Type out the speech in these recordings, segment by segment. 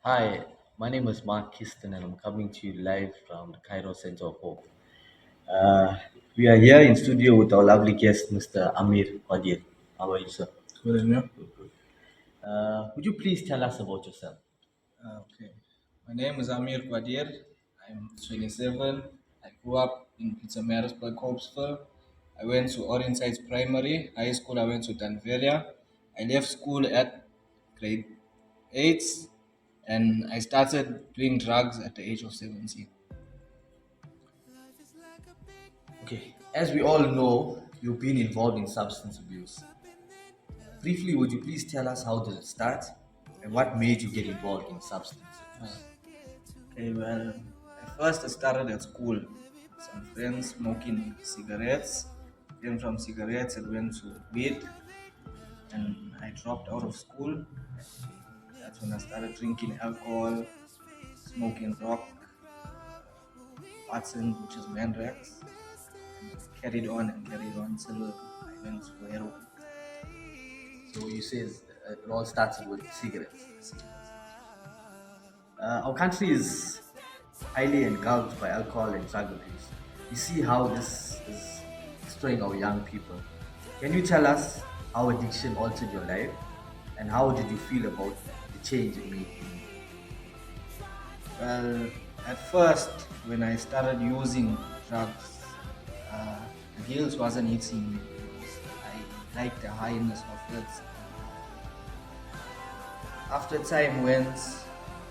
Hi, my name is Mark Kiston and I'm coming to you live from the Kairos Center of Hope. Uh, we are here in studio with our lovely guest, Mr. Amir Qadir. How are you, sir? Good enough. Would you please tell us about yourself? Okay. My name is Amir Qadir. I'm 27. I grew up in Pietermaritzburg, Hopesville. I went to Orange Primary. High school, I went to Danvelia. I left school at grade 8 and I started doing drugs at the age of 17. Okay, as we all know, you've been involved in substance abuse. Briefly, would you please tell us how did it start and what made you get involved in substance abuse? Okay, well, at first I started at school with some friends smoking cigarettes. Then from cigarettes, I went to weed and I dropped out of school. That's when I started drinking alcohol, smoking rock, Watson, which is Mandrax, and carried on till I went to heroin. So you say it all started with cigarettes. Cigarettes. Our country is highly engulfed by alcohol and drug abuse. We see how this is destroying our young people. Can you tell us how addiction altered your life and how did you feel about the change it made in you? Well, at first, when I started using drugs, the guilt wasn't hitting me because I liked the highness of it. After time went,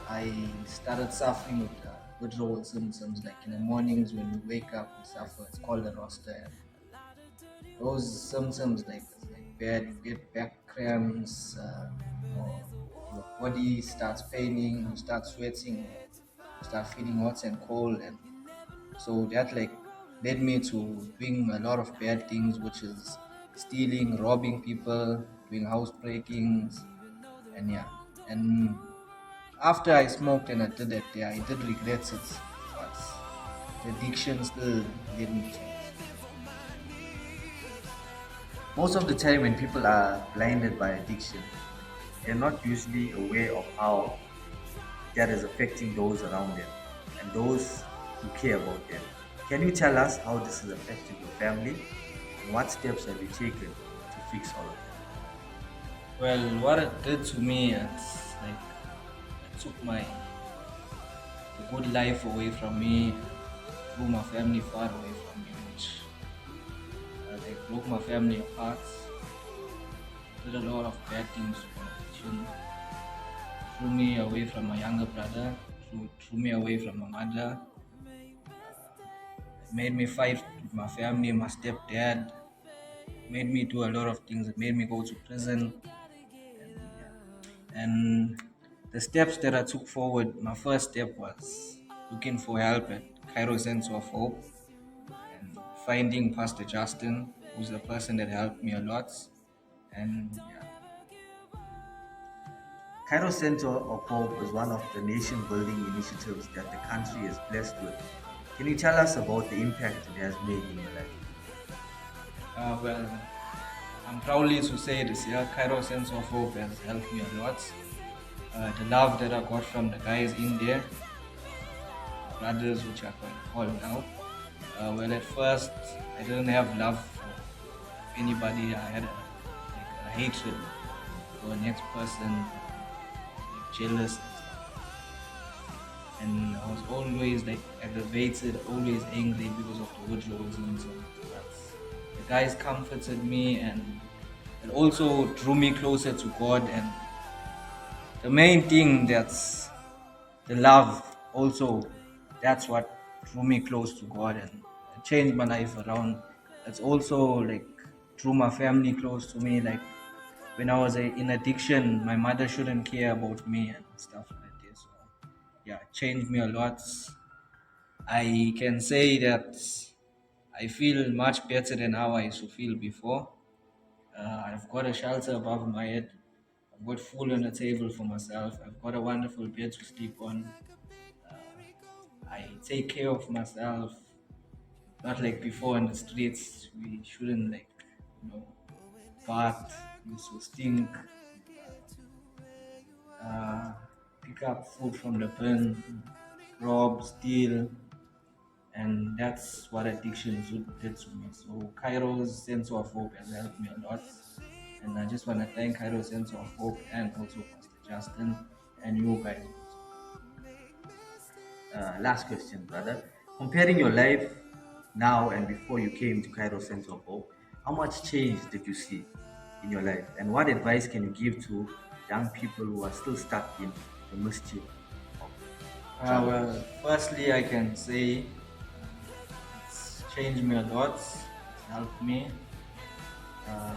I started suffering with withdrawal symptoms. Like in the mornings when we wake up, we suffer. It's called a roster. Those symptoms like bad, you get back cramps, or your body starts paining, you start sweating, you start feeling hot and cold, and so that like led me to doing a lot of bad things, which is stealing, robbing people, doing house breakings, and yeah. And after I smoked and I did that, yeah, I did regret it, but the addiction still led me to it. Most of the time, when people are blinded by addiction, they're not usually aware of how that is affecting those around them and those who care about them. Can you tell us how this has affected your family and what steps have you taken to fix all of that? Well, what it did to me, it's like it took my the good life away from me, drew my family far away from me, which like broke my family apart. Did a lot of bad things to my addiction. Threw me away from my younger brother. Threw me away from my mother. It made me fight with my family, my stepdad. Made me do a lot of things. It made me go to prison. And yeah. And the steps that I took forward, my first step was looking for help at Kairos Center of Hope and finding Pastor Justin, who's the person that helped me a lot. And yeah, Kairos Center of Hope is one of the nation building initiatives that the country is blessed with. Can you tell us about the impact it has made in your life? well, I'm proudly to say this year, Kairos Sense of Hope has helped me a lot. The love that I got from the guys in there, the brothers, which I can call now. Well, at first, I didn't have love for anybody. I had a hatred for the next person, like jealous and stuff. And I was always like aggravated, always angry because of the withdrawals and so on. But the guys comforted me and it also drew me closer to God. And the main thing that's the love also, that's what drew me close to God and changed my life around. It's also like drew my family close to me. Like when I was in addiction, my mother shouldn't care about me and stuff like this. So yeah, it changed me a lot. I can say that I feel much better than how I used to feel before. I've got a shelter above my head. I've got food on the table for myself. I've got a wonderful bed to sleep on. I take care of myself. Not like before in the streets. We shouldn't like, you know, bath. We used to stink. Uh, pick up food from the bin, rob, steal, and that's what addictions did to me. So Kairos sense of hope has helped me a lot, and I just want to thank Kairos sense of hope and also Pastor Justin and you guys. Last question, brother. Comparing your life now and before you came to Kairos Sense of Hope, how much change did you see in your life? And what advice can you give to young people who are still stuck in the mischief of childhood? Well, firstly, I can say it's changed me a lot. It's helped me. Uh,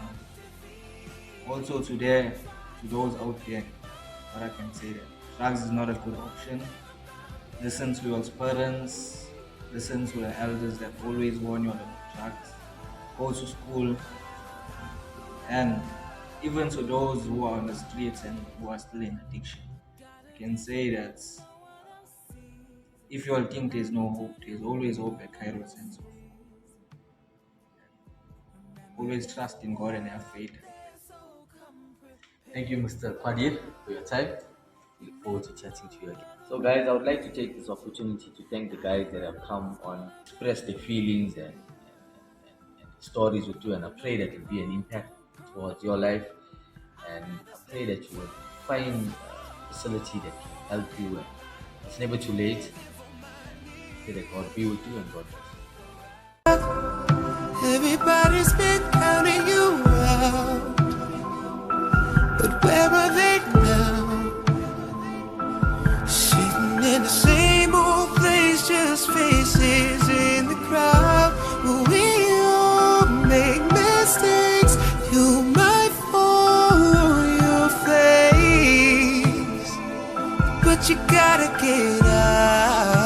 Also today, to those out there, what I can say that drugs is not a good option. Listen to your parents, listen to the elders that always warn you about drugs. Go to school, and even to those who are on the streets and who are still in addiction, I can say that if you all think there's no hope, there's always hope at Kairos and so always trust in God and have faith. Thank you, Mr. Qadir, for your time. We look forward to chatting to you again. So, guys, I would like to take this opportunity to thank the guys that have come on, express their feelings and stories with you. And I pray that it will be an impact towards your life. And I pray that you will find a facility that can help you. And it's never too late. And pray that God be with you and God bless you. Everybody's been counting you out, but where are they now? Sitting in the same old place, just faces in the crowd. We all make mistakes. You might fall on your face, but you gotta get out.